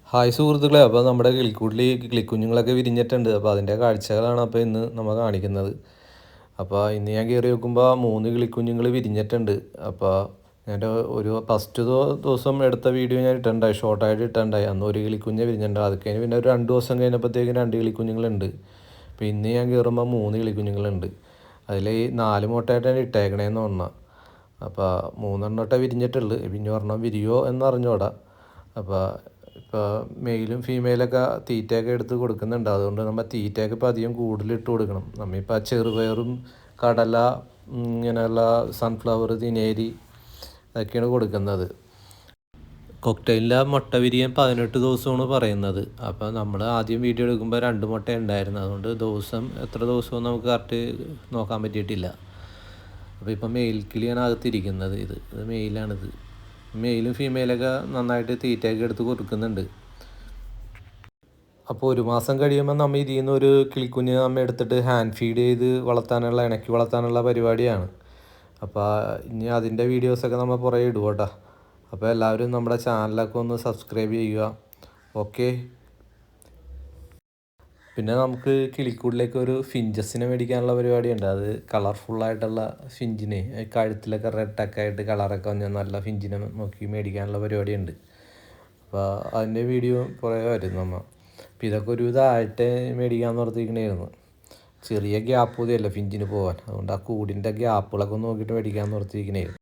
Hi സുഹൃത്തുക്കളെ, അപ്പോൾ നമ്മുടെ കിളിക്കൂട്ടിൽ കിളിക്കുഞ്ഞുങ്ങളൊക്കെ വിരിഞ്ഞിട്ടുണ്ട്. അപ്പോൾ അതിൻ്റെ കാഴ്ചകളാണ് അപ്പോൾ ഇന്ന് നമ്മൾ കാണിക്കുന്നത്. അപ്പോൾ ഇന്ന് ഞാൻ കയറി നോക്കുമ്പോൾ 3 കിളിക്കുഞ്ഞുങ്ങൾ വിരിഞ്ഞിട്ടുണ്ട്. അപ്പോൾ ഞാൻ ഒരു ഫസ്റ്റ് ദിവസം എടുത്ത വീഡിയോ ഞാൻ ഇട്ടിട്ടുണ്ടായി, ഷോർട്ടായിട്ട് ഇട്ടിട്ടുണ്ടായി. അന്ന് ഒരു കിളിക്കുഞ്ഞ് വിരിഞ്ഞിട്ടുണ്ട്. അത് കഴിഞ്ഞ് പിന്നെ ഒരു 2 ദിവസം കഴിഞ്ഞപ്പോഴത്തേക്കും 2 കിളിക്കുഞ്ഞുങ്ങളുണ്ട്. അപ്പോൾ ഇന്ന് ഞാൻ കയറുമ്പോൾ 3 കിളിക്കുഞ്ഞുങ്ങളുണ്ട്. അതിൽ 4 മുട്ടയായിട്ടാണ് ഇട്ടേക്കണേന്ന് പറഞ്ഞാൽ. അപ്പോൾ 3 വിരിഞ്ഞിട്ടുള്ളൂ. പിന്നെ ഒരെണ്ണം വിരിയോ എന്നറിഞ്ഞോടാ. അപ്പോൾ ഇപ്പോൾ മെയിലും ഫീമെയിലൊക്കെ തീറ്റയൊക്കെ എടുത്ത് കൊടുക്കുന്നുണ്ട്. അതുകൊണ്ട് നമ്മൾ തീറ്റയൊക്കെ ഇപ്പോൾ അധികം കൂടുതലിട്ട് കൊടുക്കണം. നമ്മളിപ്പോൾ ചെറുപയറും കടല, ഇങ്ങനെയുള്ള സൺഫ്ലവർ, തിനേരി അതൊക്കെയാണ് കൊടുക്കുന്നത്. കൊക്ടെയിലിൻ്റെ മുട്ട വിരിയാൻ 18 ദിവസമാണ് പറയുന്നത്. അപ്പോൾ നമ്മൾ ആദ്യം വീഡിയോ എടുക്കുമ്പോൾ 2 മുട്ട ഉണ്ടായിരുന്നു. അതുകൊണ്ട് ദിവസം എത്ര ദിവസവും നമുക്ക് കറക്റ്റ് നോക്കാൻ പറ്റിയിട്ടില്ല. അപ്പോൾ ഇപ്പം മെയിൽ കിളിയാണ് അകത്തിരിക്കുന്നത്. ഇത് മെയിലാണിത്. മെയിലും ഫീമെയിലൊക്കെ നന്നായിട്ട് തീറ്റയൊക്കെ എടുത്ത് കൊടുക്കുന്നുണ്ട്. അപ്പോൾ 1 മാസം കഴിയുമ്പോൾ നമ്മൾ ഇതിൽ നിന്ന് ഒരു കിളിക്കുഞ്ഞ് നമ്മൾ എടുത്തിട്ട് ഹാൻഡ് ഫീഡ് ചെയ്ത് വളർത്താനുള്ള, ഇണക്കി വളർത്താനുള്ള പരിപാടിയാണ്. അപ്പോൾ ഇനി അതിൻ്റെ വീഡിയോസൊക്കെ നമ്മൾ പുറകെ ഇടുക കേട്ടോ. അപ്പോൾ എല്ലാവരും നമ്മുടെ ചാനലൊക്കെ ഒന്ന് സബ്സ്ക്രൈബ് ചെയ്യുക. ഓക്കെ. പിന്നെ നമുക്ക് കിളിക്കൂടിലേക്ക് ഒരു ഫിഞ്ചസിനെ മേടിക്കാനുള്ള പരിപാടിയുണ്ട്. അത് കളർഫുള്ളായിട്ടുള്ള ഫിഞ്ചിനെ, കഴുത്തിലൊക്കെ റെഡൊക്കെ ആയിട്ട് കളറൊക്കെ വന്ന നല്ല ഫിഞ്ചിനെ നോക്കി മേടിക്കാനുള്ള പരിപാടിയുണ്ട്. അപ്പോൾ അതിൻ്റെ വീഡിയോ കുറേ വരും നമ്മൾ. അപ്പോൾ ഇതൊക്കെ ഒരുവിധമായിട്ട് മേടിക്കാമെന്ന് ഓർത്തിരിക്കണമായിരുന്നു. ചെറിയ ഗ്യാപ്പ് മതിയല്ല ഫിഞ്ചിന് പോകാൻ. അതുകൊണ്ട് ആ കൂടിൻ്റെ ഗ്യാപ്പുകളൊക്കെ നോക്കിയിട്ട് മേടിക്കാമെന്ന് ഓർത്തിരിക്കണമായിരുന്നു.